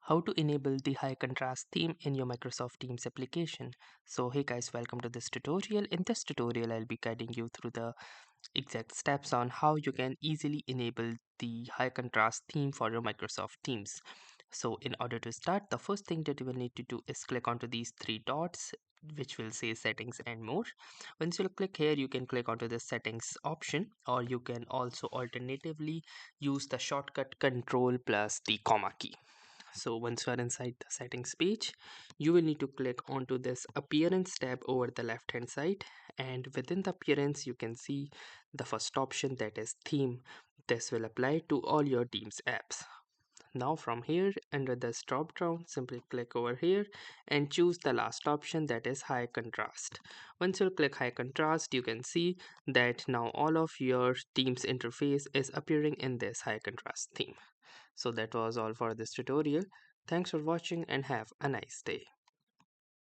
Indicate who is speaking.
Speaker 1: how to enable the high contrast theme in your Microsoft Teams application. So hey guys, welcome to this tutorial. In this tutorial I'll be guiding you through the exact steps on how you can easily enable the high contrast theme for your Microsoft Teams. So in order to start, the first thing that you will need to do is click onto these three dots which will say settings and more. Once you click here, you can click onto the settings option, or you can also alternatively use the shortcut control plus the comma key. So once you are inside the settings page, you will need to click onto this appearance tab over the left hand side, and within the appearance you can see the first option, that is theme. This will apply to all your Teams apps. Now from here, under this drop down, simply click over here and choose the last option, that is high contrast. Once you click high contrast, you can see that now all of your Teams interface is appearing in this high contrast theme. So that was all for this tutorial. Thanks for watching and have a nice day.